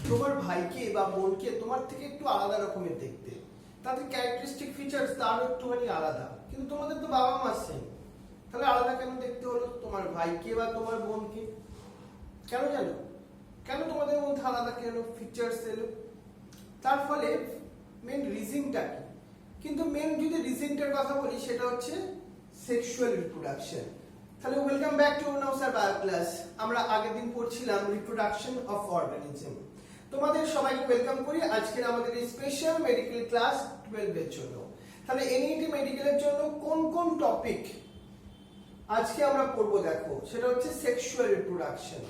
তোমার ভাইকে বা বোনকে তোমার থেকে একটু আলাদা রকমের দেখতে, তাদের ক্যারেক্টারিস্টিক ফিচার্স তারও একটুখানি আলাদা, কিন্তু তোমাদের তো বাবা মা সেম, তাহলে আলাদা কেন দেখতে হলো তোমার ভাইকে বা তোমার বোনকে? কেন জানো কেন তোমাদের মধ্যে আলাদা কেন ফিচার্স এলো? তার ফলে মেন রিজনটা কি? কিন্তু মেন যদি রিজনটার কথা বলি সেটা হচ্ছে সেক্সুয়াল রিপ্রোডাকশন। তাহলে ওয়েলকাম ব্যাক টু নাউসার বায়ো ক্লাস। আমরা আগের দিন পড়ছিলাম রিপ্রোডাকশন অফ অর্গানিজম। তোমাদের সবাইকে ওয়েলকাম করি আজকের আমাদের এই স্পেশাল মেডিকেল ক্লাস 12 এর জন্য। তাহলে এনইটি মেডিকেলের জন্য কোন কোন টপিক আজকে আমরা পড়বো দেখো, সেটা হচ্ছে সেক্সুয়াল রিপ্রোডাকশন।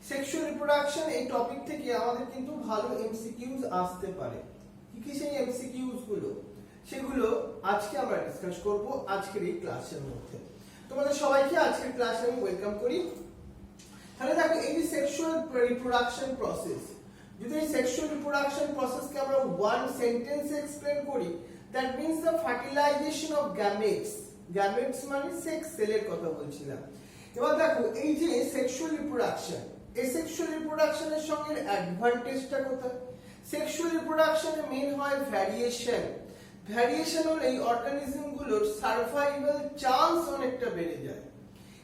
সেক্সুয়াল রিপ্রোডাকশন এই টপিক থেকে আমাদের কিন্তু ভালো এমসিকিউজ আসতে পারে। কি কি সেই এমসিকিউজ গুলো, সেগুলো আজকে আমরা ডিসকাস করব আজকের এই ক্লাসের মধ্যে। তোমাদের সবাইকে আজকের ক্লাসে আমি ওয়েলকাম করি। তাহলে দেখো, এই যে সেক্সুয়াল রিপ্রোডাকশন প্রসেস, যদি এই সেক্সুয়াল রিপ্রোডাকশন প্রসেসকে আমরা ওয়ান সেন্টেন্সে এক্সপ্লেন করি, that means the fertilisation of gametes. Gametes মানে সেক্স সেলের কথা বলছিলাম। এবার দেখো, এই যে সেক্সুয়াল রিপ্রোডাকশন, এই সেক্সুয়াল রিপ্রোডাকশনের সঙ্গে অ্যাডভান্টেজটা কোথায়? সেক্সুয়াল রিপ্রোডাকশনে মেন হয় ভ্যারিয়েশন। ভ্যারিয়েশন হলে এই অর্গানিজম গুলোর সার্ভাইভাল চান্স অনেকটা বেড়ে যায়।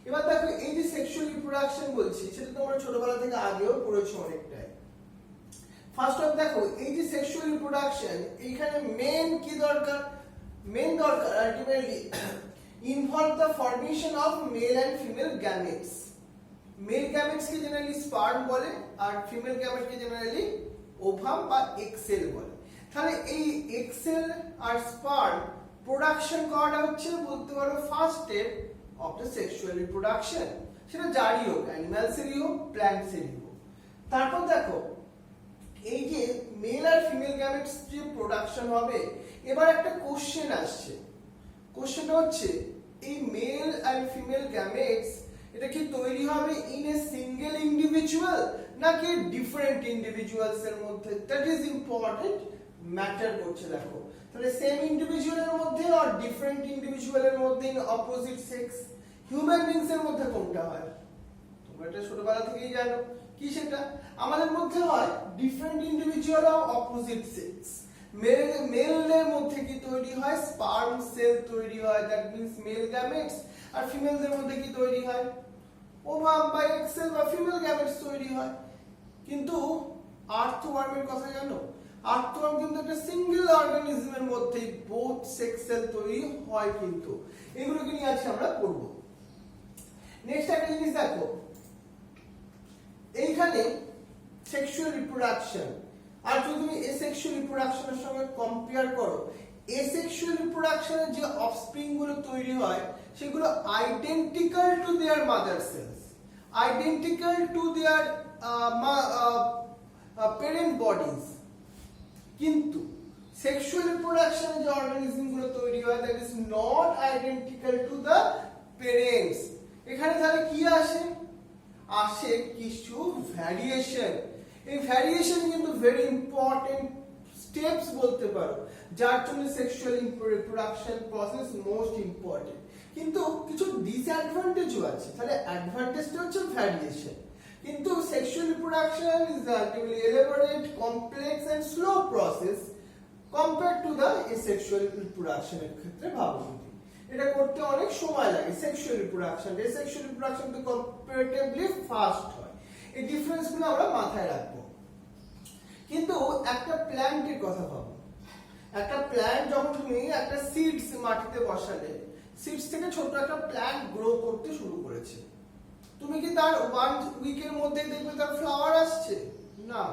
এবার দেখো, এই যে সেক্সুয়াল রিপ্রোডাকশন বলছি, সেটা তোমরা ছোটবেলা থেকে আগেও পড়েছো অনেকটাই। ফার্স্ট অফ দেখো, এই যে সেক্সুয়াল রিপ্রোডাকশন, এইখানে মেন কি দরকার? মেন দরকার ultimately involve the formation of male and female gametes. Male gametes কে জেনারেলি স্পার্ম বলে, আর ফিমেল গ্যামেট কে জেনারেলি ওভাম বা এক্সেল বলে। তাহলে এই এক্সেল আর স্পার্ম প্রোডাকশন করাটা হচ্ছে বলতে পারো first step of the sexual reproduction. সেটা যারই হোক, অ্যানিমালসেরই হোক, প্ল্যান্টসেরই হোক। তারপর দেখো, এই যে মেল আর ফিমেল গ্যামেটস যে প্রোডাকশন হবে, এবার একটা কোশ্চেন আসছে। কোশ্চেনটা হচ্ছে, এই মেল এন্ড ফিমেল গ্যামেটস এটা কি তৈরি হবে ইন এ সিঙ্গেল ইন্ডিভিজুয়াল নাকি ডিফারেন্ট ইন্ডিভিজুয়ালস এর মধ্যে? দ্যাট ইজ ইম্পর্টেন্ট ম্যাটার করছে। দেখো, তাহলে সেম ইন্ডিভিজুয়ালের মধ্যে আর ডিফারেন্ট ইন্ডিভিজুয়ালের মধ্যে in opposite sex. Human beings এর মধ্যে কোনটা হয়? তোমরা এটা ছোটবেলা থেকেই জানো। কি সেটা? আমাদের মধ্যে হয় different individual of opposite sex. মেলের মধ্যে কি তৈরি হয়? স্পার্ম সেল তৈরি হয়, দ্যাট মিন্স মেল গ্যামেটস। আর ফিমেলদের মধ্যে কি তৈরি হয়? ওভাম বা এক্সেল বা ফিমেল গ্যামেটস তৈরি হয়। কিন্তু আর্থওয়ার্মের কথা জানো? আর্থওয়ার্ম কিন্তু একটা সিঙ্গেল অর্গানিজমের মধ্যেই বোথ সেক্স সেল তৈরি হয়। কিন্তু এগুলোকে নিয়ে আজকে আমরা পড়ব। নেক্সট একটা জিনিস দেখো, এইখানে সেক্সুয়াল রিপ্রোডাকশন আর যদি তুমি এসেক্সুয়াল রিপ্রোডাকশনের সঙ্গে কম্পেয়ার করো, এসেক্সুয়াল রিপ্রোডাকশনের যে অফস্প্রিং গুলো তৈরি হয় সেগুলো identical to their mother cells, identical to their parent bodies. কিন্তু সেক্সুয়াল রিপ্রোডাকশনে যে অর্গানিজম গুলো তৈরি হয়, that is not identical to the parents. এখানে তাহলে কি আসে? আসে কিছু ভ্যারিয়েশন। এই ভ্যারিয়েশন কিন্তু ভেরি ইম্পর্টেন্ট স্টেপস বলতে পারো, যার জন্য sexual reproduction process most important. কিন্তু কিছু ডিসঅ্যাডভান্টেজও আছে। তাহলে অ্যাডভান্টেজটা হচ্ছে ভ্যারিয়েশন, কিন্তু sexual reproduction is ultimately elaborate, complex and slow process compare to the asexual রিপ্রোডাকশনের ক্ষেত্রে। ভাবো, এটা করতে অনেক সময় লাগে। সেক্সুয়াল রিপ্রোডাকশন এসেক্সুয়াল রিপ্রোডাকশন তো কম্পারেটিভলি ফাস্ট হয়। এই ডিফারেন্সগুলো আমরা মাথায় রাখবো। কিন্তু একটা প্ল্যান্টের কথা ভাবো। একটা প্ল্যান্ট যখন তুমি একটা সিডস মাটিতে বসালে, সিডস থেকে ছোট একটা প্ল্যান্ট গ্রো করতে শুরু করেছে, তুমি কি তার 1 উইকের মধ্যে দেখবে তার ফ্লাওয়ার আসছে? না,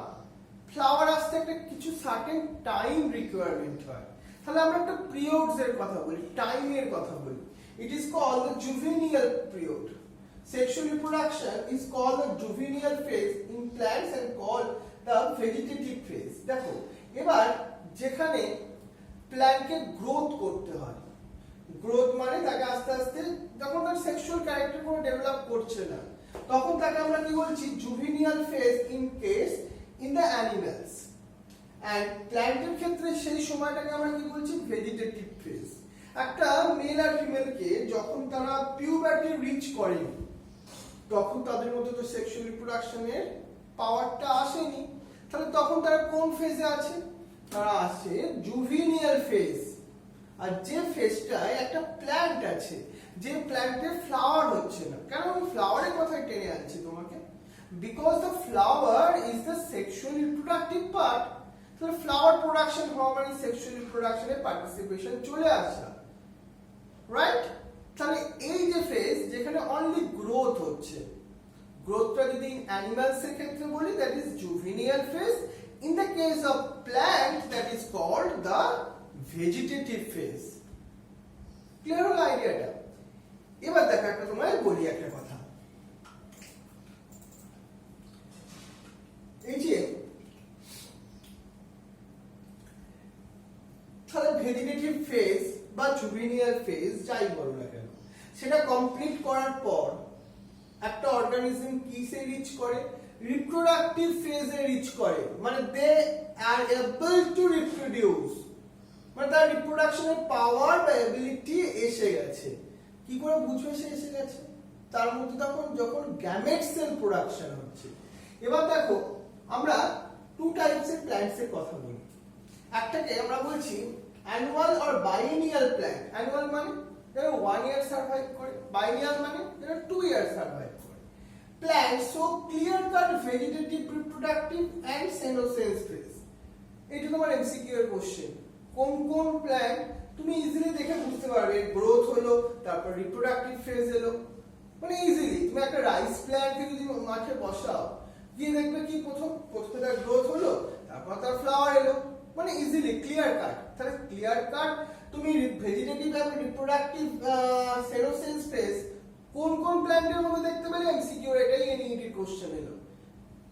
ফ্লাওয়ার আসতে একটা কিছু সার্টেন টাইম রিকোয়ারমেন্ট হয়। তাহলে আমরা একটা পিরিয়ডস এর কথা বলি, টাইমের কথা বলি। It is called the juvenile period. Sexual reproduction is called the juvenile phase in plants and called the vegetative phase. দেখো, এবার যেখানে প্ল্যান্টকে গ্রোথ করতে হয়, গ্রোথ মানে তাকে আস্তে আস্তে যখন তার সেক্সুয়াল ক্যারেক্টার কোনো ডেভেলপ করছে না, তখন তাকে আমরা কি বলছি? Juvenile phase in case in the animals. And প্ল্যান্টের ক্ষেত্রে সেই সময়টাকে আমরা কি বলছি? Vegetative phase. একটা মেল আর ফিমেলকে যখন তারা পিউবার্টি রিচ করেনি, তখন তাদের মধ্যে তো সেক্সুয়াল রিপ্রোডাকশনের পাওয়ারটা আসেনি। তাহলে তখন তারা কোন ফেজে আছে? তারা আছে জুভিনিয়াল ফেজ। আর যে ফেজটায় একটা প্ল্যান্ট আছে, যে প্ল্যান্টে ফ্লাওয়ার হচ্ছে না, কেন আমি ফ্লাওয়ারের কথাই টেনে আনছি তোমাকে? Because the flower is the sexual reproductive part. তাহলে ফ্লাওয়ার প্রোডাকশন হওয়া মানে সেক্সুয়াল রিপ্রোডাকশনে পার্টিসিপেশন চলে আসা, রাইট? তাহলে এই যে ফেজ যেখানে অনলি গ্রোথ হচ্ছে, গ্রোথটা যদি অ্যানিমালস এর ক্ষেত্রে বলি that is juvenile phase. In the case of plant that is called the vegetative phase. Clear হলো আইডিয়াটা? এবার দেখো একটা তোমায় বলি একটা কথা, এই যে তাহলে ভেজিটেটিভ ফেজ বা জুভিনিয়াল ফেজ যাই বলো না কেন, সেটা কমপ্লিট করার পর একটা অর্গানিজম কিসে রিচ করে? রিপ্রোডাক্টিভ ফেজে রিচ করে, মানে দে আর এবল টু রিপ্রোডিউস, মানে তার রিপ্রোডাকশনের পাওয়ার বা এবিলিটি এসে গেছে। কি করে বুঝবে সে এসে গেছে? তার মধ্যে তখন যখন গ্যামেট সেল প্রোডাকশন হচ্ছে। এবার দেখো আমরা টু টাইপসের প্ল্যান্টসের কথা বলি। একটাকে আমরা বলছি অ্যানুয়াল অর বাইনিয়াল প্ল্যান্ট। অ্যানুয়াল মানে যারা 1 ইয়ার সার্ভাইভ করে, বাইনিয়াল মানে যারা 2 ইয়ার সার্ভাইভ করে। Plant so clear cut vegetative, reproductive and senescence phase. এটা তোমার এমসিকিউ এর কোশ্চেন। কোন কোন প্ল্যান্ট তুমি ইজিলি দেখে বুঝতে পারবে গ্রোথ হলো, তারপর রিপ্রোডাক্টিভ ফেজ এলো, মানে ইজিলি। তুমি একটা রাইস প্ল্যান্টকে যদি মাঠে বসাও, গিয়ে দেখবে কি প্রথমে তার গ্রোথ হলো, তারপর তার ফ্লাওয়ার এলো, মানে ইজিলি ক্লিয়ার কাট। তাহলে ক্লিয়ার কাট তুমি ভেজিটেটিভ এবং রিপ্রোডাক্টিভ সেনোসেন্স ফেজ কোন কোন প্ল্যান্টের মধ্যে দেখতে পেলে? এমসিকিউ এটাই এনইটি কোশ্চেন এলো,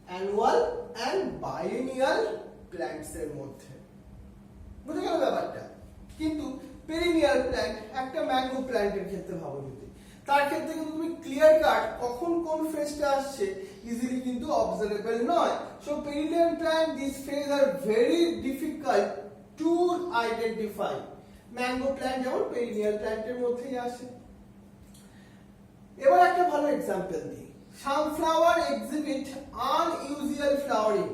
অ্যানুয়াল এন্ড বাইনিয়াল প্ল্যান্টস এর মধ্যে। বুঝে গেল ব্যাপারটা? কিন্তু পেরিনিয়াল প্ল্যান্ট, একটা ম্যাঙ্গো প্ল্যান্টের ক্ষেত্রে ভাবো যদি, তার ক্ষেত্রে কিন্তু তুমি ক্লিয়ার কাট কখন কোন ফেজটা আসছে ইজিলি কিন্তু অবজারভেবল নয়। So perennial plant this phase are very difficult to identify. Mango plant যেমন পেরিনিয়াল প্ল্যান্টের মধ্যেই আসে। এবার একটা ভালো এক্সাম্পল দিই, সানফ্লাওয়ার এক্সিবিট আনইউজুয়াল ফ্লাওয়ারিং।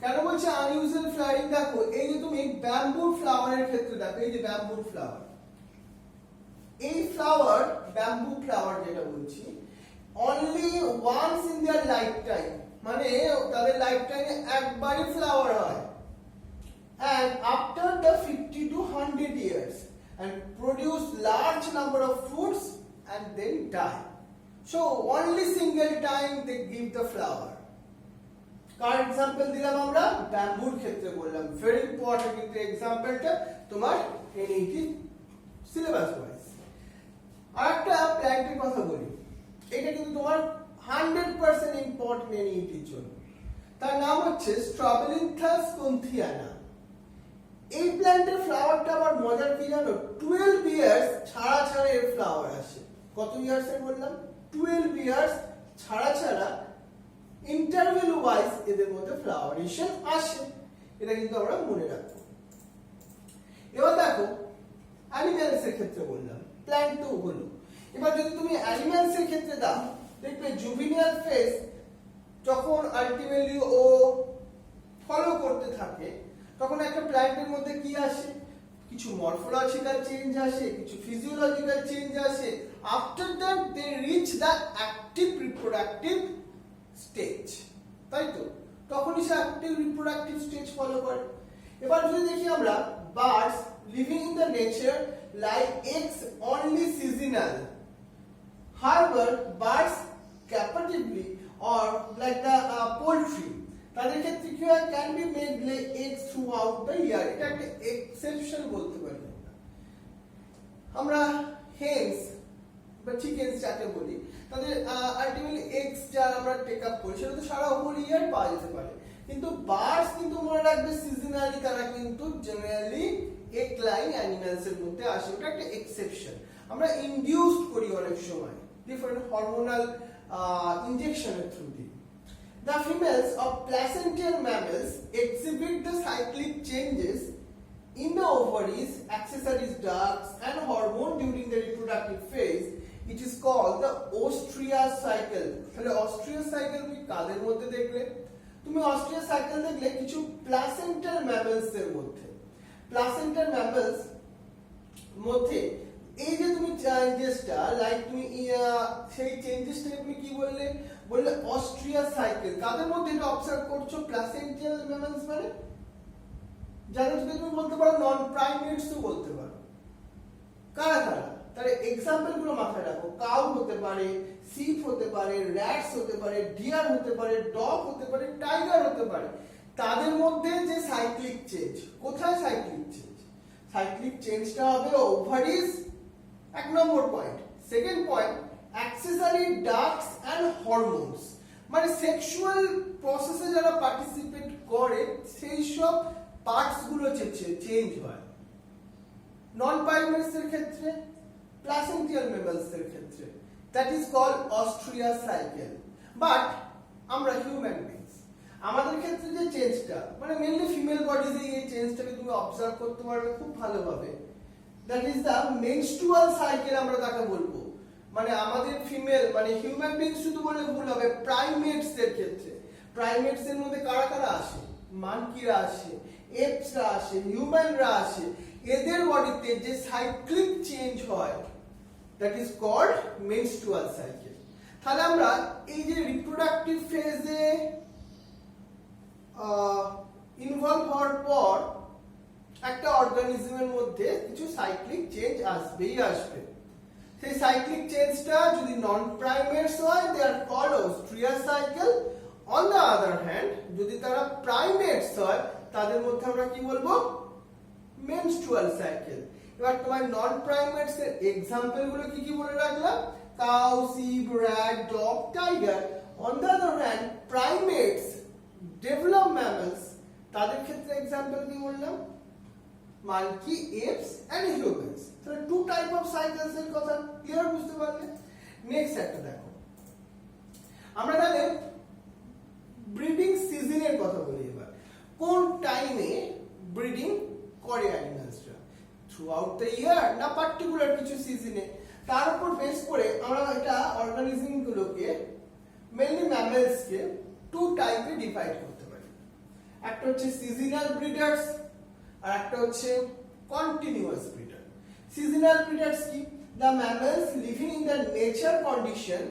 কেন বলছে আনইউজুয়াল ফ্লাওয়ারিং? দেখো এই যে তুমি ব্যাম্বুর ফ্লাওয়ারের ক্ষেত্রে দেখো, এই যে ব্যাম্বুর ফ্লাওয়ার, এই ফ্লাওয়ার ব্যাম্বু ফ্লাওয়ার যেটা বলছি, only once in their lifetime, মানে তাদের লাইফ টাইমে একবারই ফ্লাওয়ার হয়, and after the 50 to 100 years and produce large number of fruits and then die. So only single time they give the flower. Car example দিলাম আমরা? ব্যাম্বুর ক্ষেত্রে বললাম। Very important কিন্তু এক্সাম্পলটা তোমার এনইটি সিলেবাস ওয়াইজ। আর একটা প্ল্যান্টের কথা বলি, এটা কিন্তু তোমার 100% ইম্পর্টেন্ট এনইটির জন্য। তার নাম হচ্ছে স্ট্রবেলিন্থাস কন্থিয়ানা। এই প্ল্যান্টের ফ্লাওয়ারটা আবার মজার কি জানো? 12 ইয়ার্স ছাড়া ছাড়া এর ফ্লাওয়ার আসে। কত ইয়ার্স এর বললাম? 12 ইয়ার্স ছাড়া ছাড়া ইন্টারভ্যাল ওয়াইজ এদের মধ্যে ফ্লাওয়ারেশন আসে। এটা কিন্তু আমরা মনে রাখবো। এবার দেখো অ্যানিমালস এর ক্ষেত্রে বললাম, প্ল্যান্ট তো হলো। এবার যদি তুমি অ্যানিমালস এর ক্ষেত্রে দাও, দেখবে জুভিনিয়াল ফেজ যখন আলটিমেটলি ও ফলো করতে থাকে, তখন একটা প্ল্যান্টের মধ্যে কি আসে? কিছু মরফোলজিক্যাল চেঞ্জ আসে, কিছু ফিজিওলজিক্যাল চেঞ্জ আসে। After that they reach the active reproductive stage, তাই তো? তখনই সে অ্যাক্টিভ রিপ্রোডাক্টিভ স্টেজ ফলো করে। এবার যদি দেখি আমরা birds living in the nature like eggs only seasonal, harbour birds captively or like the poultry, তাদের ক্ষেত্রে কি হয়? Can be made lay eggs throughout the year. এটা একটা এক্সেপশন বলতে পারি আমরা। হেন্স বা চিকেন্স যাকে বলি, তাদের আলটিমেটলি এগস যা আমরা টেক আপ করি সেটা তো সারা হোল ইয়ার পাওয়া যেতে পারে। কিন্তু বার্ডস কিন্তু মনে রাখবে সিজনালি তারা কিন্তু জেনারেলি এগ লাইং অ্যানিমালস এর মধ্যে আসে। এটা একটা এক্সেপশন। আমরা ইনডিউসড করি অনেক সময় ডিফারেন্ট হরমোনাল ইনজেকশনের থ্রু দিয়ে। The females of placental mammals exhibit the cyclic changes in the ovaries, accessories ducts and hormone during the reproductive phase. It is called the ostrich cycle. তাহলে ostrich cycle কি কাদের মধ্যে দেখলে? তুমি Austria cycle দেখলে কিছু placental mammals এর মধ্যে, placental mammals মধ্যে এই যে তুমি চেঞ্জেসটা লাইক তুমি সেই চেঞ্জেসটাকে তুমি কি বললে, বললে অস্ট্রিয়া সাইকেল। কাদের মধ্যে এটা অবজার্ভ করছো? প্লাসেন্টাল ম্যামেলস মানে যাদেরকে তুমি বলতে পারো নন প্রাইমেটসও বলতে পারো। কারা কারা? তাহলে এক্সাম্পল গুলো মাথায় রাখো। কাউ হতে পারে, শিপ হতে পারে, র‍্যাটস হতে পারে, ডিয়ার হতে পারে, ডগ হতে পারে, টাইগার হতে পারে। তাদের মধ্যে যে সাইক্লিক চেঞ্জ, কোথায় সাইক্লিক চেঞ্জ? সাইক্লিক চেঞ্জটা হবে ওভারিজ, এক নম্বর পয়েন্ট। Second point, accessory ducts and hormones, মানে সেক্সুয়াল প্রসেসে যারা পার্টিসিপেট করে সেই সব পার্টস গুলো চেঞ্জ হয়। নন প্রাইমেটস এর ক্ষেত্রে, প্লাসেন্টিয়াল ম্যামেলস এর ক্ষেত্রে, that is called oestrous cycle. But আমরা হিউম্যান বিংস, আমাদের ক্ষেত্রে যে চেঞ্জটা, মানে মেইনলি ফিমেল বডিজে এই চেঞ্জটাকে তুমি অবজার্ভ করতে পারবে খুব ভালোভাবে। That is the menstrual cycle, আমরা তাকে বলবো। মানে আমাদের ফিমেল, মানে হিউম্যান বিংস শুধু বললে ভুল হবে, প্রাইমেটস এর ক্ষেত্রে। প্রাইমেটস এর মধ্যে কারা কারা আসে? মানকিরা আসে, এপসরা আসে, হিউম্যানরা আসে। এদের বডিতে যে সাইক্লিক চেঞ্জ হয় that is called menstrual cycle. তাহলে আমরা এই যে রিপ্রোডাক্টিভ ফেজে ইনভলভ হওয়ার পর একটা অর্গানিজমের মধ্যে কিছু সাইক্লিক চেঞ্জ আসবেই আসবে। সেই সাইক্লিক চেঞ্জটা যদি নন প্রাইমেটস হয় they are called oestrous cycle. On the other hand যদি তারা প্রাইমেটস হয় তাদের মধ্যে আমরা কি বলবো? Menstrual cycle. এবার তোমার নন প্রাইমেটস এর এক্সাম্পল গুলো কি কি বলে রাখলাম? Cow, sheep, rat, dog, tiger. On the other hand primates, develop mammals, তাদের ক্ষেত্রে এক্সাম্পল কি বললাম? Monkey, apes and humans. তাহলে টু টাইপ অফ সাইকেলস এর কথা ক্লিয়ার বুঝতে পারলে? নেক্সট একটা দেখো, আমরা তাহলে ব্রিডিং সিজনের কথা বলি। এবার কোন টাইমে ব্রিডিং করে অ্যানিমালসরা? থ্রু আউট দ্য ইয়ার না পার্টিকুলার কিছু সিজনে? তার উপর বেস করে আমরা এটা অর্গানিজম গুলোকে, মেইনলি ম্যামেলস কে টু টাইপে ডিভাইড করতে পারি। একটা হচ্ছে সিজনাল ব্রিডার্স আর একটা হচ্ছে কন্টিনিউয়াস ব্রিডার। সিজনাল ব্রিডার্স কি? The mammals living in the nature condition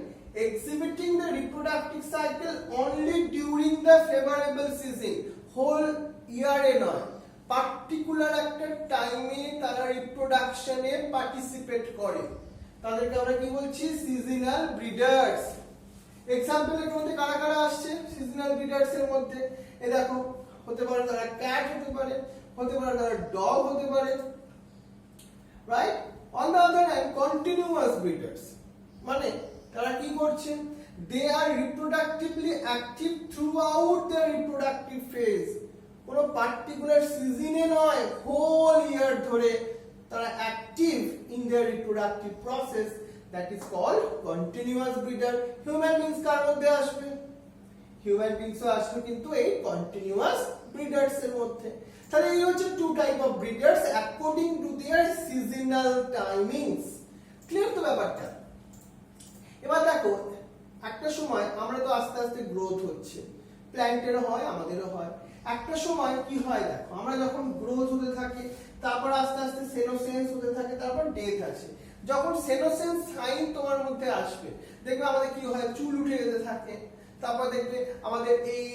exhibiting the reproductive cycle only during the favorable season, whole year এ নয়, পার্টিকুলার একটা টাইমে তারা রিপ্রোডাকশনে পার্টিসিপেট করে। তাদেরকে আমরা কি বলছি? Seasonal breeders. এক্সাম্পল এর মধ্যে কারা কারা আসছে সিজনাল ব্রিডার্স এর মধ্যে? এই দেখো, হতে পারে তারা ক্যাট হতে পারে, হতে পারে তারা ডগ হতে পারে, right? On the other hand, continuous breeders মানে তারা কি করছে? They are reproductively active throughout their reproductive phase. কোনো পার্টিকুলার সিজনে নয়, হোল ইয়ার ধরে তারা active in their reproductive process, that is called continuous breeder. Human beings কার মধ্যে আসবে? হিউম্যান বিংসও আসবে কিন্তু এই কন্টিনিউয়াস ব্রিডার্স এর মধ্যে। তাহলে এই হচ্ছে two type of breeders according to their seasonal timings. Clear তো ব্যাপারটা? এবার দেখো, একটা সময় আমরা তো আস্তে আস্তে গ্রোথ হচ্ছে, প্ল্যান্টেরও হয়, আমাদেরও হয়। একটা সময় কি হয় দেখো, আমরা যখন গ্রোথ হতে থাকি, তারপর আস্তে আস্তে সেনোসেন্স হতে থাকে, তারপর ডেথ আসে। যখন সেনোসেন্স সাইন তোমার মধ্যে আসবে, দেখবে আমাদের কি হয়? চুল উঠে যেতে থাকে, তারপর দেখবে আমাদের এই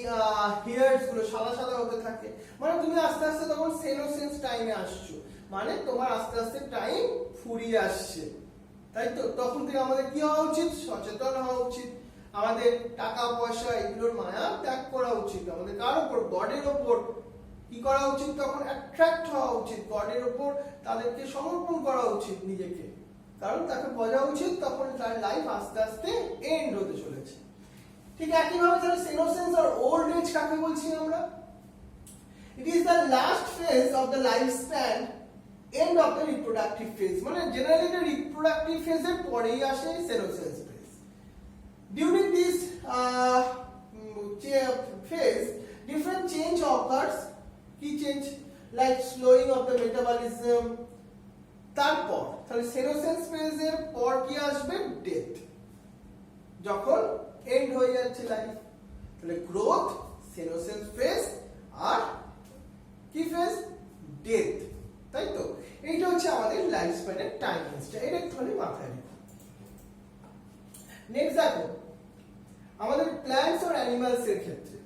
হেয়ারস গুলো সাদা সাদা হতে থাকে। মানে তুমি আস্তে আস্তে তখন সেনোসেন্স টাইমে আসছো, মানে তোমার আস্তে আস্তে টাইম ফুরিয়ে আসছে, তাই তো? তখন থেকে আমাদের কি হওয়া উচিত? সচেতন হওয়া উচিত। আমাদের টাকা পয়সা এগুলোর মায়া ত্যাগ করা উচিত। আমাদের কার উপর? গডের উপর কি করা উচিত? তখন অ্যাট্রাক্ট হওয়া উচিত, গডের উপর তাদেরকে সমর্পণ করা উচিত নিজেকে, কারণ তাকে বোঝা উচিত তখন তার লাইফ আস্তে আস্তে এন্ড হতে চলেছে। ঠিক একইভাবে তাহলে সেনোসেন্স আর ওল্ড এজ কাকে বলছি আমরা? It is the last phase of the life span, end of the reproductive phase. মানে জেনারেলি এটা রিপ্রোডাক্টিভ ফেজের পরেই আসে senescence phase. During this phase different change occurs, কি change? Like slowing of the metabolism. তারপর তাহলে সেনোসেন্স ফেজের পর কি আসবে? ডেথ। যখন এন্ড হয়ে যাচ্ছে লাইফ, তাহলে গ্রোথ, সেনোসেন্স ফেজ আর কি ফেজ, ডেথ, তাই তো? এইটা হচ্ছে আমাদের লাইফ স্প্যানের টাইমিংসটা, এটা একটুখানি মাথায় রেখো। নেক্সট দেখো, আমাদের প্ল্যান্টস আর অ্যানিমালস এর ক্ষেত্রে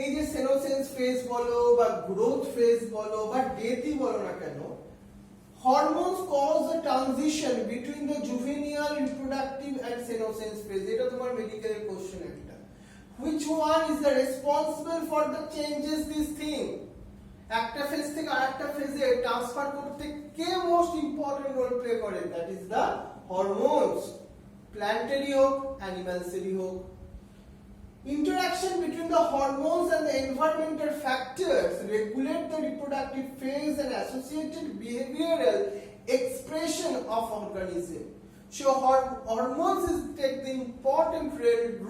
এই যে সেনোসেন্স ফেজ বলো বা গ্রোথ ফেজ বলো বা ডেথই বলো না কেন, hormones cause the transition between the juvenile reproductive and senescence phase. এটা তোমার মেডিকেলের কোশ্চেন একটা। Which one is the responsible for the changes this thing? একটা ফেজ থেকে আরেকটা ফেজে ট্রান্সফার করতে কে মোস্ট ইম্পর্টেন্ট রোল প্লে করে? দ্যাট ইজ দ্য হরমোনস, প্ল্যান্টেরই হোক অ্যানিমালসেরই হোক। Interaction between the hormones and the environmental factors regulate the reproductive phase and associated behavioral expression of organism. So hormones take the important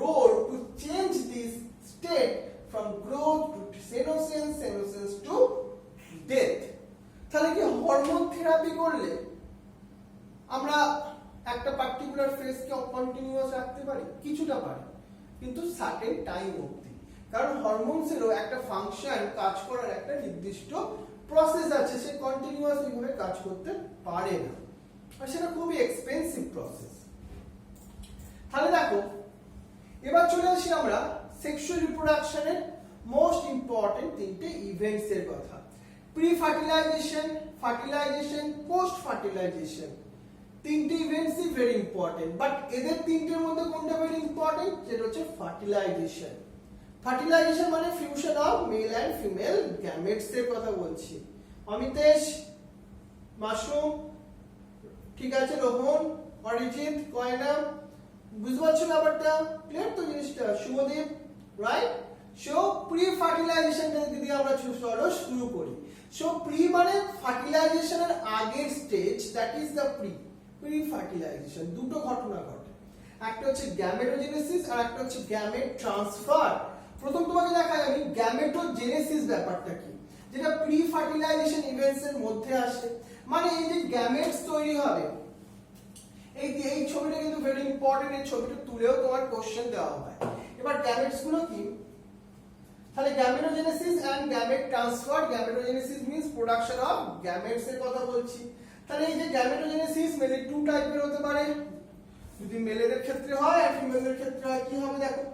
role to change this state from growth to senescence, senescence to death. তাহলে কি hormone therapy করলে আমরা একটা particular ফেজকে continuous রাখতে পারি? কিছুটা পারি, কিন্তু সার্টেন টাইম অবধি। কারণ হরমোনসেরও একটা ফাংশন, কাজ করার একটা নির্দিষ্ট প্রসেস আছে, সে কন্টিনিউয়াস এইভাবে কাজ করতে পারে না, আর সেটা খুবই এক্সপেন্সিভ প্রসেস। তাহলে দেখো, এবার চলে আসি আমরা সেক্সুয়াল রিপ্রোডাকশনের মোস্ট ইম্পর্টেন্ট তিনটে ইভেন্টস এর কথা। Pre fertilisation, fertilisation, post fertilisation, তিনটে ইভেন্টসই ভেরি ইম্পর্টেন্ট। বাট এদের তিনটের মধ্যে কোনটা ভেরি ইম্পর্টেন্ট? যেটা হচ্ছে ফার্টিলাইজেশন। ফার্টিলাইজেশন মানে fusion of male and female gametes এর কথা বলছি। অমিতেশ, মাশরুম, ঠিক আছে, রোহন, অরিজিৎ, কয়না, বুঝতে পারছো ব্যাপারটা? ক্লিয়ার তো জিনিসটা? শুভদীপ, রাইট? সো প্রি ফার্টিলাইজেশনটা যদি আমরা শুরু করি, সো প্রি মানে ফার্টিলাইজেশনের আগের stage, that is the pre fertilisation. দুটো ঘটনা ঘটে, একটা হচ্ছে গ্যামেটোজেনেসিস আর একটা হচ্ছে গ্যামেট ট্রান্সফার। প্রথম তোমাকে দেখাই আমি গ্যামেটোজেনেসিস ব্যাপারটা কি, যেটা প্রি ফার্টিলাইজেশন ইভেন্টস এর মধ্যে আসে। মানে এই যে গ্যামেটস তৈরি হবে, এই ছবিটা কিন্তু ভেরি ইম্পর্টেন্ট, এই ছবিটা তুলেও তোমার কোশ্চেন দেওয়া হয়। এবার গ্যামেটস গুলো কি? তাহলে gametogenesis and gamete transfer. Gametogenesis means production of gametes এর কথা বলছি। তাহলে এই যে গ্যামেটোজেনেসিস মেলে টু টাইপের হতে পারে, যদি মেলেদের ক্ষেত্রে হয় আর ফিমেলদের ক্ষেত্রে হয়, কি হবে দেখো।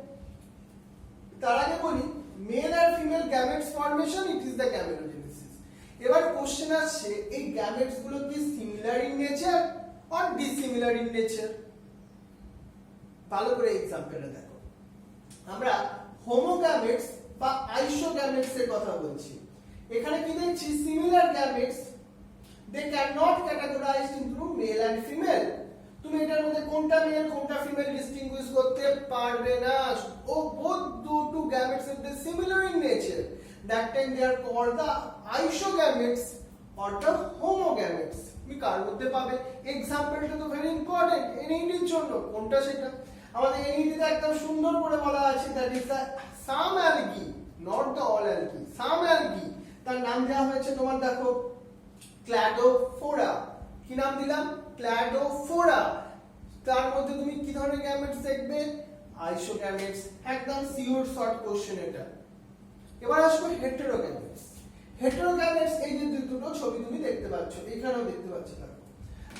তার আগে বলি, মেল আর female gametes formation, it is the gametogenesis. এবার কোশ্চেন আসছে, এই গ্যামেটস গুলো কি similar in nature or dissimilar in nature? ভালো করে এক্সাম্পলটা দেখো। আমরা হোমোগ্যামেটস বা আইসোগ্যামেটস এর কথা বলছি। এখানে কি দেখছি? Similar gametes, they cannot categorize into male and female. তুমি এটার মধ্যে কোনটা মেল কোনটা ফিমেল ডিস্টিংগুইশ করতে পারবে না। ও both two gametes if they similar in nature, that time they are called the isogametes or the homogametes. তুমি কার মধ্যে পাবে? এক্সাম্পলটা তো ভেরি ইম্পর্টেন্ট এনইডির জন্য। কোনটা সেটা? আমাদের এনইডিতে একদম সুন্দর করে বলা আছে, that is the some algae, not the all algae, some algae। তার নাম দেওয়া হয়েছে তোমার দেখো ক্ল্যাডোফোরা। কি নাম দিলাম? ক্ল্যাডোফোরা। তার মধ্যে তুমি কি ধরনের গ্যামেটস দেখবে? আইসোগ্যামেটস। একদম সিওর শর্ট কোশ্চেন এটা। এবার আসবে হেটেরোগ্যামেটস। হেটেরোগ্যামেটস, এই যে দুটো ছবি তুমি দেখতে পাচ্ছ, এখানেও দেখতে পাচ্ছ দেখো।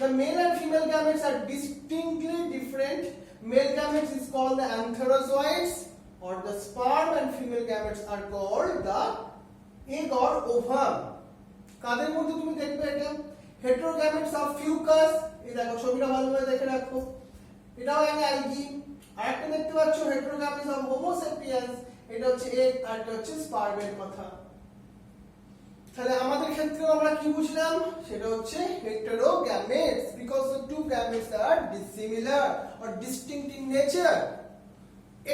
The male and female gametes are distinctly different. Male gametes is called the antherozoids or the sperm, and female gametes are called the egg or ovum. কাদের মধ্যে তুমি দেখবে এটা? হেটেরোগ্যামেটস অফ ফিউকাস। এই দেখো ছবিটা ভালোভাবে দেখে রাখো, এটাও একটা অ্যালগি। আরেকটা দেখতে পাচ্ছ হেটেরোগ্যামেটস অফ হোমো সেপিয়েন্স, এটা হচ্ছে এগ আর এটা হচ্ছে স্পার্মের কথা। তাহলে আমাদের ক্ষেত্রে আমরা কি বুঝলাম? সেটা হচ্ছে heterogametes because the two gametes are dissimilar or distinct in nature.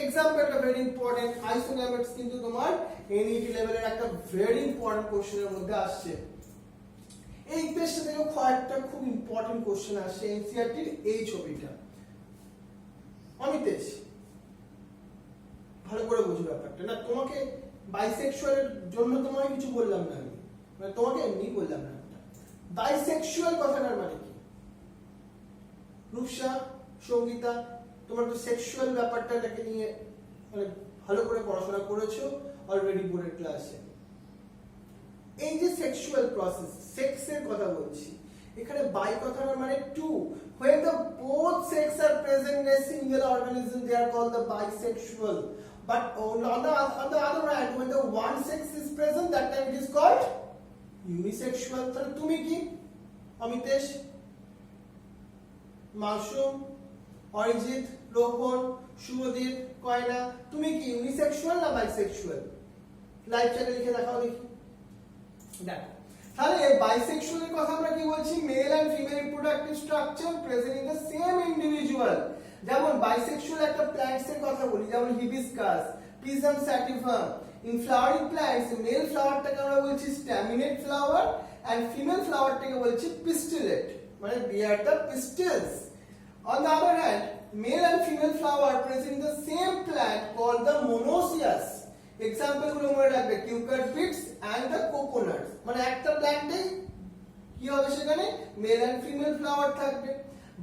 এক্সাম্পলটা ভেরি ইম্পর্টেন্ট। আইসোগ্যামেটস কিন্তু তোমার এনইটি লেভেলের একটা ভেরি ইম্পর্টেন্ট কোশ্চেনের মধ্যে আসছে। এই পেজটা থেকে কয়েকটা খুব ইম্পর্টেন্ট কোশ্চেন আসছে এনসিইআরটির এই ছবিটা। অমিতেশ, ভালো করে বুঝো ব্যাপারটা। না তোমাকে বাইসেক্সুয়ালের জন্য তোমাকে কিছু বললাম না আমি, মানে তোমাকে এমনি বললাম না। বাইসেক্সুয়াল কথাটার মানে কি? রূপসা, সঙ্গীতা, তোমরা তো সেক্সুয়াল ব্যাপারটাকে নিয়ে মানে ভালো করে পড়াশোনা করেছো অলরেডি বোর্ডের ক্লাসে। এই যে সেক্সুয়াল প্রসেস, সেক্সের কথা বলছি, এখানে বাই কথার মানে two, when the both sex are present in a single organism they are called the bisexual, but on the other hand when the one sex is present that time it is called unisexual. তাহলে তুমি কি অমিতেশ, মাসুম, অরিজিৎ, রোহন, শুভদীপ, কয়না, তুমি কি unisexual না bisexual? Live চ্যাটে লিখে দেখাও দেখি। দেখো তাহলে বাইসেক্সুয়ালের কথা আমরা কি বলছি, male and female reproductive structure present in the same individual. যেমন বাইসেক্সুয়াল একটা প্ল্যান্টস এর কথা বলি, যেমন hibiscus, pisum sativum. In flowering plants male ফ্লাওয়ারটাকে আমরা বলছি স্ট্যামিনেট ফ্লাওয়ার এন্ড ফিমেল ফ্লাওয়ারটাকে বলছি পিস্টিলেট, মানে bear the pistils. On the other hand, male and female flower present in the same plant called the monoecious. Example গুলো মনে রাখবে, cucumber beets and the coconuts. মানে একটা প্ল্যান্টে কি হবে, সেখানে মেল এন্ড ফিমেল ফ্লাওয়ার থাকবে।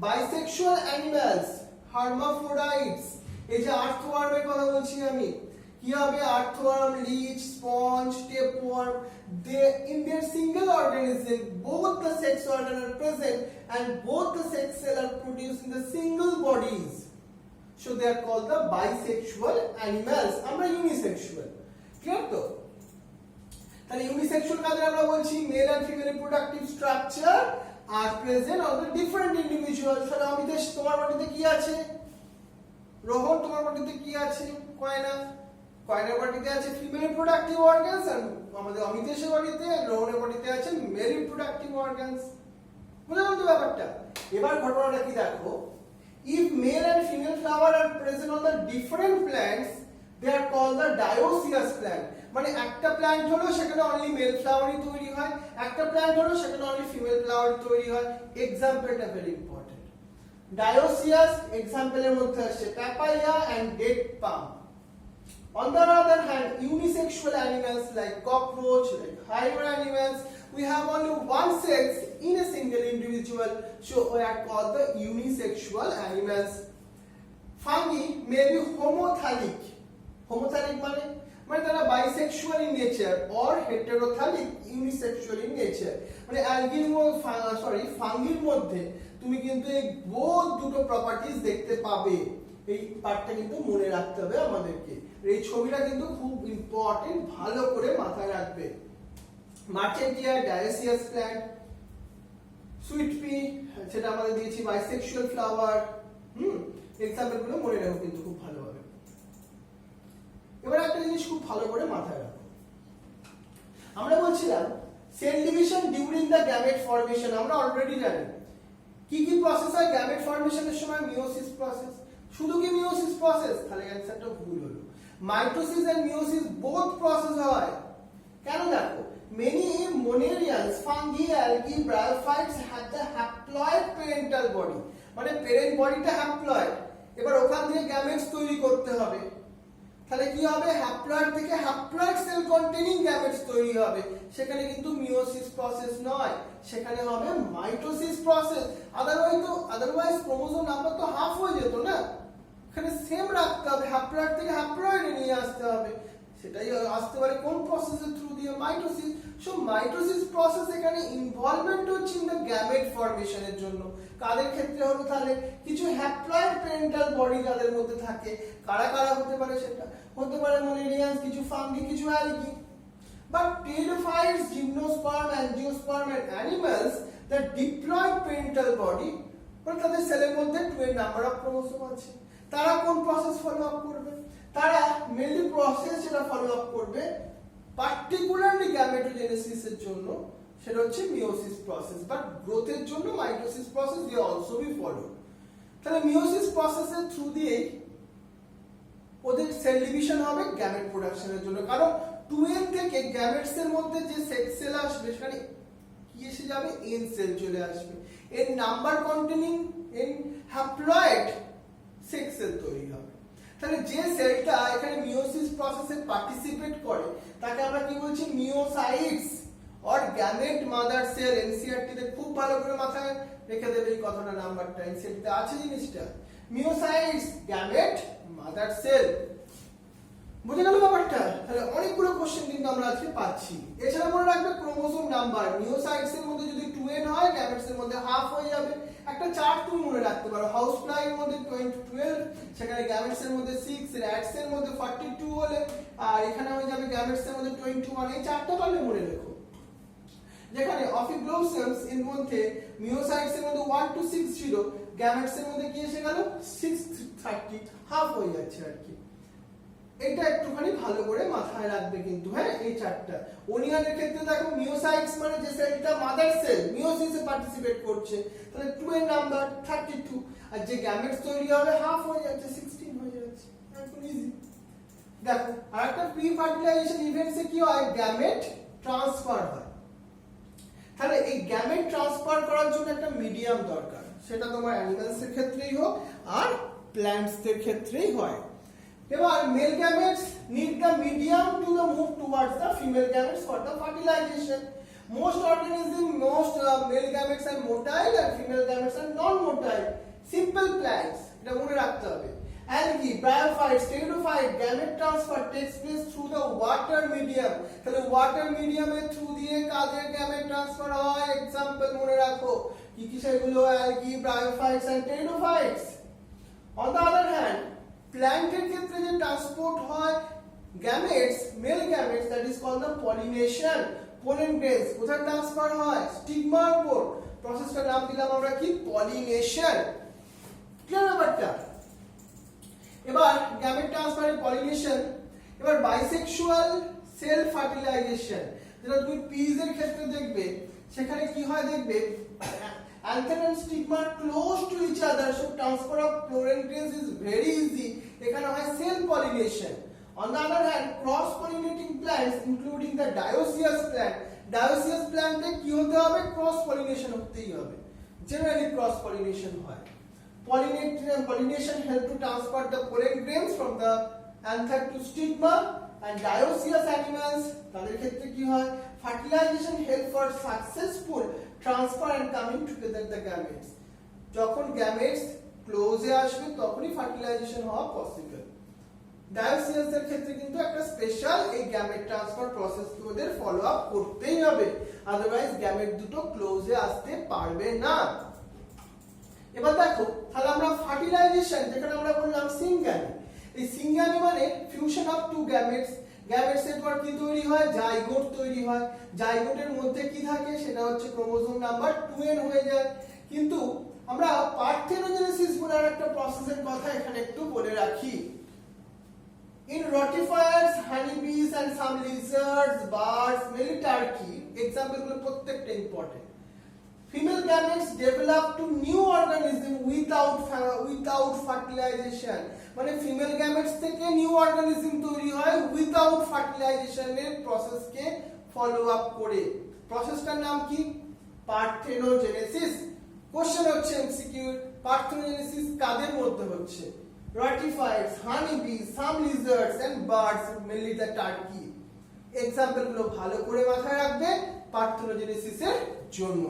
Bisexual animals, hermaphrodites, এই যে আর্থওয়ার্মের কথা বলছি আমি, কি হবে, earthworm, leech, sponge, tapeworm, they in their single organism both the sex organ are present and both the sex cell are produced in the single bodies, so they are called the bisexual animals. আমরা unisexual, clear তো? তাহলে unisexual কাদের আমরা বলছি, male and female reproductive structure are present on the different individuals. তাহলে অমিতেশ তোমার বডিতে কি আছে, রোহন তোমার বডিতে কি আছে, কয়না কয়নার বডিতে আছে ফিমেল রিপ্রোডাক্টিভ অর্গানস, আর আমাদের অমিতেশের বডিতে রোহনের বডিতে আছে মেল রিপ্রোডাক্টিভ অর্গানস। বুঝলাম তো ব্যাপারটা? এবার ঘটনাটা কি দেখো, if male and female flower are present on the different plants they are called the dioecious plant. মানে একটা প্ল্যান্ট হলো সেখানে অনলি মেল ফ্লাওয়ারই তৈরি হয়, একটা প্ল্যান্ট হলো সেখানে অনলি ফিমেল ফ্লাওয়ার তৈরি হয়। এক্সাম্পলটা ভেরি ইম্পর্টেন্ট, ডায়োসিয়াস এক্সাম্পলের মধ্যে আসছে papaya and date palm. On the other hand, unisexual animals like cockroach, like higher animals, we have only one sex in a single individual, so we are called the unisexual animals. Fungi may be homothallic. Homothallic মানে তারা bisexual in nature or heterothallic, unisexual in nature. মানে ফাঙ্গির মধ্যে তুমি কিন্তু এই both দুটো properties দেখতে পাবে। এই পার্টটা কিন্তু মনে রাখতে হবে আমাদেরকে, এই ছবিটা কিন্তু খুব ইম্পর্টেন্ট, ভালো করে মাথায় রাখবে। মার্চেন্টিয়া ডায়োসিয়াস প্ল্যান্ট, সুইট পি সেটা আমাদের দিয়েছি বাইসেক্সুয়াল ফ্লাওয়ার। এক্সাম্পল গুলো মনে রাখো কিন্তু খুব ভালোভাবে। এবার একটা জিনিস খুব ভালো করে মাথায় রাখো, আমরা বলছিলাম cell division during the gamete formation. আমরা অলরেডি জানি কি কি প্রসেস হয় গ্যামেট ফর্মেশনের সময়, মিওসিস প্রসেস। শুধু কি মিওসিস প্রসেস? তাহলে অ্যানসারটা ভুল হলো, mitosis and meiosis both process হয়। কেন দেখো, many monarians, fungi, algae, bryophytes have the haploid parental body, মানে প্যারেন্ট বডিটা হ্যাপ্লয়েড। এবার ওখান থেকে গ্যামেটস তৈরি করতে হবে, তাহলে কি হবে, হ্যাপ্লয়েড থেকে হ্যাপ্লয়েড সেল কন্টেনিং গ্যামেটস তৈরি হবে। সেখানে কিন্তু মিওসিস প্রসেস নয়, সেখানে হবে mitosis process. Otherwise chromosome number তো হাফ হয়ে যেত না, এখানে সেম রাখতে হবে, হ্যাপ্লয়েড থেকে হ্যাপ্লয়েডে নিয়ে আসতে হবে। সেটাই আসতে পারে কোন প্রসেসের থ্রু দিয়ে, মাইটোসিস। সো মাইটোসিস প্রসেস এখানে ইনভলভমেন্ট হচ্ছে ইন দ্য গ্যামেট ফর্মেশনের জন্য। কাদের ক্ষেত্রে হলো, তাহলে কিছু হ্যাপ্লয়েড প্যারেন্টাল বডি যাদের মধ্যে থাকে, কারা কারা হতে পারে, সেটা হতে পারে মোনেরিয়ান্স, কিছু ফাঙ্গি, কিছু algae. But pteridophytes, gymnosperm, angiosperm and animals that diploid parental body, মানে তাদের সেলের মধ্যে 12 নাম্বার অফ ক্রোমোসোম আছে। তারা কোন প্রসেস ফলো আপ করবে? তারা মেনলি প্রসেস যেটা ফলো আপ করবে পার্টিকুলারলি গ্যামেটোজেনেসিসের জন্য, সেটা হচ্ছে মিওসিস প্রসেস। বাট গ্রোথের জন্য mitosis process they also be follow. তাহলে মিওসিস প্রসেসের থ্রু দিয়ে ওদের সেল ডিভিশন হবে গ্যামেট প্রোডাকশনের জন্য। কারণ 2n থেকে গ্যামেটস এর মধ্যে যে সেক্স সেল আসবে সেখানে কি এসে যাবে, n সেল চলে আসবে। এর number containing n haploid sex cell তৈরি হবে। তাহলে যে সেলটা এখানে মিওসিস প্রসেসে পার্টিসিপেট করে তাকে আমরা কি বলছি, meiocytes or gamete mother cell. NCERT তে খুব ভালো করে মাথায় রেখে দেবে এই কথাটা, নাম্বারটা এনসিইআরটি তে আছে জিনিসটা, মিওসাইটস গ্যামেট মাদার সেল। বুঝে গেল ব্যাপারটা? তাহলে অনেকগুলো কোশ্চেন কিন্তু আমরা আজকে পাচ্ছি। এছাড়া মনে রাখবে ক্রোমোসোম নাম্বার মিওসাইটস এর মধ্যে যদি 2n হয়, গ্যামেটস এর মধ্যে হাফ হয়ে যাবে। একটা চার্ট তুমি মনে রাখতে পারো, হাউস ফ্লাই এর মধ্যে 12, সেখানে গ্যামেটস এর মধ্যে 6, র‍্যাটস এর মধ্যে 42 হলে, আর এখানে হয়ে যাবে গ্যামেটস এর মধ্যে 21। এই চারটা পারলে মনে রেখো। যেখানে অফিব্লোসেমস এর মধ্যে মিওসাইটস এর মধ্যে 1 to 6 ছিল, গ্যামেটস এর মধ্যে কি এসে গেল 630, হাফ হয়ে যাচ্ছে আর কি। এটা একটুখানি ভালো করে মাথায় রাখবে কিন্তু, হ্যাঁ এই চারটা। ওনিয়ানের ক্ষেত্রে দেখো মিওসাইটস মানে যে সেলটা মাদার সেল মিওসিসে পার্টিসিপেট করছে, তাহলে 2 এর নাম্বার 32, আর যে গ্যামেটস তৈরি হবে হাফ হয়ে যাচ্ছে 16 হয়ে যাচ্ছে, একদম ইজি। দেখো আরেকটা প্রি ফার্টিলাইজেশন ইভেন্টসে কি হয়, গ্যামেট ট্রান্সফার হয়। তাহলে এই গ্যামেট ট্রান্সফার করার জন্য একটা মিডিয়াম দরকার, সেটা তোমার অ্যানিমালস এর ক্ষেত্রেই হোক আর প্ল্যান্টস এর ক্ষেত্রেই হয়। এবার male gametes need the medium to the move towards the female gametes for the fertilization. Most male gametes are motile and female gametes are non-motile. Simple plants, এটা মনে রাখতে হবে। Algae, bryophytes, pteridophyte, gamete transfer takes place through the water medium. তাহলে water medium এর through দিয়ে কাদের gamete transfer হয়? Example মনে রাখো, কি কি সেগুলো? algae, bryophytes and pteridophytes. On the other hand, প্ল্যান্টের ক্ষেত্রে যে ট্রান্সপোর্ট হয় gametes, male gametes, that is called the pollination. Pollen grains কোথায় ট্রান্সফার হয়? স্টিগমার উপর। প্রসেসটার নাম দিলাম আমরা কি? পলিনেশন। ক্লিয়ার ব্যাপারটা? এবার গ্যামেট ট্রান্সফারের পলিনেশন। এবার বাইসেক্সুয়াল সেল ফার্টিলাইজেশন, যেটা তুমি পিজ এর ক্ষেত্রে দেখবে, সেখানে কি হয় দেখবে, anther and stigma are close to each other, so transfer of pollen grains is very easy. এখানে হয় cell pollination. On the other hand, cross pollinating plants including the dioecious plant এ কি হতে হবে? ক্রস পলিনেশন হতেই হবে। Generally cross pollination হয়। Pollination help to transfer the pollen grains from the anther to stigma, and dioecious animals তাদের ক্ষেত্রে কি হয়? Fertilization help for successful transfer and coming together the gametes. যখন gametes ক্লোজে আসবে তখনই ফার্টিলাইজেশন হওয়া পসিবল। ডায়োসিয়াস এর ক্ষেত্রে কিন্তু একটা স্পেশাল এই গ্যামেট ট্রান্সফার প্রসেস কে ওদের ফলো আপ করতেই হবে, আদারওয়াইজ গ্যামেট দুটো ক্লোজে আসতে পারবে না। এবার দেখো, তাহলে আমরা ফার্টিলাইজেশন যেখানে আমরা বললাম সিঙ্গামি, এই সিঙ্গামি মানে fusion of two gametes. Gametes এর পর কি তৈরি হয়? জাইগোট তৈরি হয়। জাইগোটের মধ্যে কি থাকে? সেটা হচ্ছে ক্রোমোসোম নাম্বার 2n হয়ে যায়। কিন্তু আমরা পার্থেনোজেনেসিস বলে একটা প্রসেসের কথা এখানে একটু বলে রাখি। In rotifers, honeybees and some lizards, birds, mainly turkey, example গুলো প্রত্যেকটা important. Female gametes develop to new organism without fertilization, মানে ফিমেল গ্যামেটস থেকে নিউ অর্গানিজম তৈরি হয় উইদাউট ফার্টিলাইজেশনের প্রসেসকে ফলো আপ করে। প্রসেসটার নাম কি? পার্থেনোজেনেসিস। কোশ্চেন হচ্ছে এমসিকিউ, পার্থেনোজেনেসিস কাদের মধ্যে হচ্ছে? Rotifers, honeybees, some lizards and birds, mainly the turkey. Example গুলো ভালো করে মাথায় রাখবে পার্থেনোজেনেসিসের জন্য।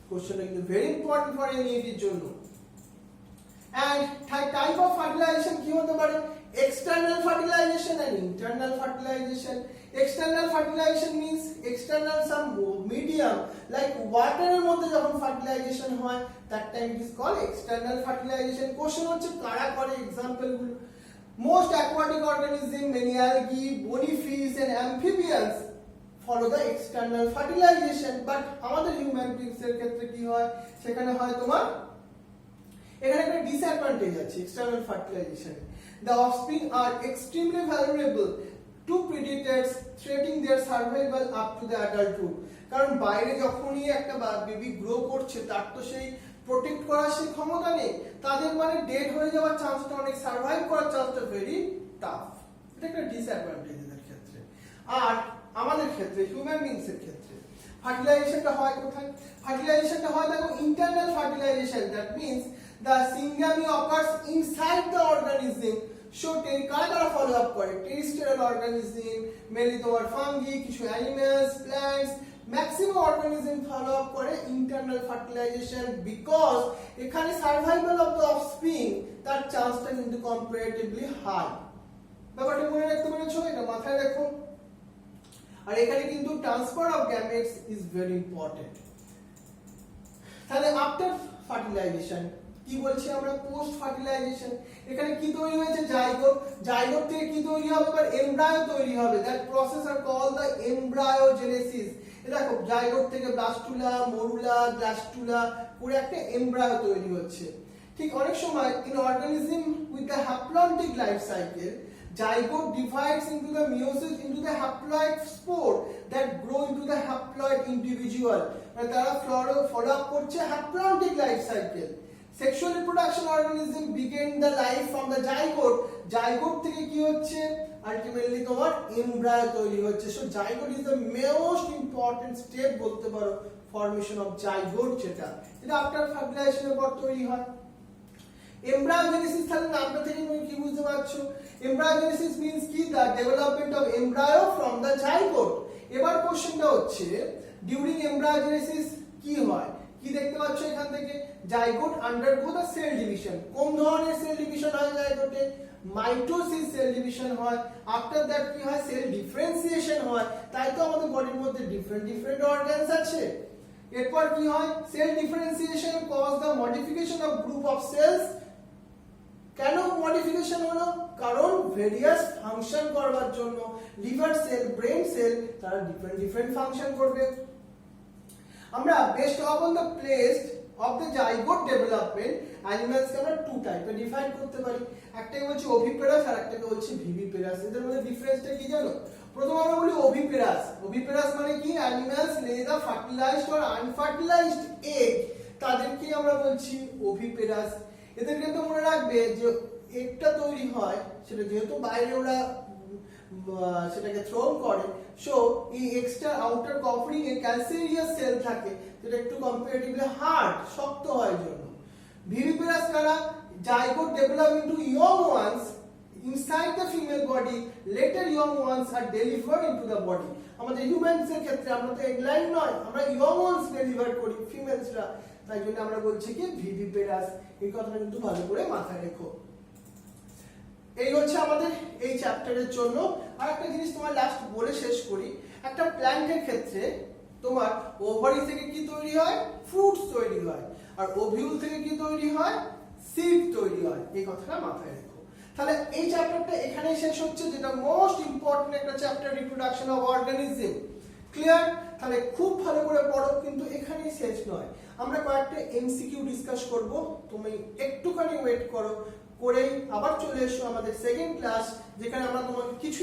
কোশ্চেনটা কিন্তু ভেরি ইম্পর্টেন্ট ফর এনইটির জন্য। And type of fertilization কি হতে পারে? External fertilization and internal fertilization. External fertilization means external some medium like water এর মধ্যে যখন fertilization হয়, that time it is called external fertilization. Question হচ্ছে কারা করে? এক্সাম্পল গুলো, most aquatic organism, many algae, bony fish and amphibians follow the external fertilization, but আমাদের human beings এর ক্ষেত্রে কি হয়? সেখানে হয় তোমার এখানে একটা ডিসঅ্যাডভান্টেজ আছে external fertilisation. The offspring are extremely vulnerable to predators threatening their survival up to the adulthood. কারণ বাইরে যখনই একটা বেবি গ্রো করছে তার তো সেই প্রোটেক্ট করার সেই ক্ষমতা নেই, তাদের মানে ডেড হয়ে যাওয়ার চান্সটা অনেক, সার্ভাইভ করার চান্সটা ভেরি টাফ। এটা একটা ডিসঅ্যাডভান্টেজ এদের ক্ষেত্রে। আর আমাদের ক্ষেত্রে হিউম্যান বিংস এর ক্ষেত্রে ফার্টিলাইজেশনটা হয় কোথায়? ফার্টিলাইজেশনটা হয় দেখো internal fertilisation, that means the syngamy occurs inside the organism. So কারা ফলো আপ করে? টেরিস্টেরিয়াল অর্গানিজম, মেনলি তোমার ফাঙ্গি, কিছু animals, plants, maximum organism follow up করে ইন্টারনাল ফার্টিলাইজেশন, বিকজ এখানে সার্ভাইভাল অফ দ্য অফস্প্রিং তার চান্সটা কিন্তু কম্পারেটিভলি হাই। ব্যাপারটা মনে রাখতে পেরেছো? এটা মাথায় রাখো। আর এখানে কিন্তু transfer of gametes is very important. তাহলে আফটার ফার্টিলাইজেশন কি বলছি আমরা? Post fertilisation. এখানে কি তৈরি হয়েছে? জাইগোট। জাইগোট থেকে কি তৈরি হবে? এবার এমব্রায়ো তৈরি হবে। That process are called the embryogenesis. দেখো জাইগোট থেকে ব্লাস্টুলা, মরুলা, গ্লাস্টুলা করে একটা এমব্রায়ো তৈরি হচ্ছে। ঠিক অনেক সময় in organism with the haplontic life cycle, zygote divides into the meiosis into the haploid spore that grow into the haploid individual. মানে তারা follow up করছে haploid life cycle. Sexual reproduction organism begin the life from the zygote. Zygote থেকে কি হচ্ছে? ultimately তোমার embryo তৈরি হচ্ছে। So zygote is the most important step বলতে পারো formation of zygote, যেটা after fertilization এর পর তৈরি হয়। Embryogenesis তাহলে নামটা থেকে তুমি কি বুঝতে পারছো? Embryogenesis means কি? The development of embryo from the zygote. এবার কোশ্চেনটা হচ্ছে during embryogenesis কি হয়? কি দেখতে পাচ্ছ এখান থেকে? Zygote undergo the cell division. কোন ধরনের সেল ডিভিশন হয় জাইগোটে? মাইটোসিস সেল ডিভিশন হয়। আফটার দ্যাট কি হয়? সেল ডিফারেন্সিয়েশন হয়। তাই তো আমাদের বডির মধ্যে ডিফারেন্ট অর্গানস আছে। এরপর কি হয়? Cell differentiation cause the modification of group of cells. কেন মডিফিকেশন হলো? কারণ ভেরিয়াস ফাংশন করবার জন্য লিভার সেল, ব্রেন সেল তারা ডিফারেন্ট ফাংশন করবে। আমরা based on the placed of the zygote development অ্যানিমালসকে আমরা টু টাইপে ডিফাইন করতে পারি। একটাকে বলছি ওভিপেরাস আর একটাকে বলছি ভিভিপেরাস। এদের মধ্যে ডিফারেন্সটা কি জানো? প্রথম আমরা বলি ওভিপেরাস। ওভিপেরাস মানে কি? অ্যানিমালস লে দ্য ফার্টিলাইজড অর আনফার্টিলাইজড এগ, তাদেরকে আমরা বলছি ওভিপেরাস। এদের কিন্তু মনে রাখবে যে এগটা তৈরি হয় সেটা যেহেতু বাইরে ওরা সেটাকে থ্রো করে, সো এই এক্সট্রা আউটার কভারিং এ ক্যালসিয়াস সেল থাকে যেটা একটু কম্পারেটিভলি হার্ড, শক্ত হয় জন্য। ভিভিপেরাস কারা? Zygote develop into young ones inside the female body, later young ones are delivered into the body. আমাদের হিউম্যানস এর ক্ষেত্রে আমরা তো এগলাইন নয়, আমরা ইয়ং ওয়ান্স ডেলিভার করি ফিমেলসরা, তাই জন্য আমরা বলছি কি ভিভিপেরাস। এই কথাটা কিন্তু ভালো করে মাথায় রেখো। এই হচ্ছে আমাদের এই চ্যাপ্টারের জন্য। আর একটা জিনিস তোমার লাস্ট বলে শেষ করি, একটা প্ল্যান্টের ক্ষেত্রে তোমার ওভারি থেকে কি তৈরি হয়? ফ্রুটস তৈরি হয়। আর ওভিউল থেকে কি তৈরি হয়? সিড তৈরি হয়। এই কথাটা মাথায় রেখো। তাহলে এই চ্যাপ্টারটা এখানেই শেষ হচ্ছে, যেটা মোস্ট ইম্পর্টেন্ট একটা chapter, reproduction of organism. Clear? তাহলে খুব ভালো করে পড়ো, কিন্তু এখানেই শেষ নয়। আমরা কয়েকটা এমসিকিউ ডিসকাস করব, তুমি একটুখানি ওয়েট করো, করেই আবার চলে এসো আমাদের সেকেন্ড ক্লাস, যেখানে আমরা তোমাকে কিছু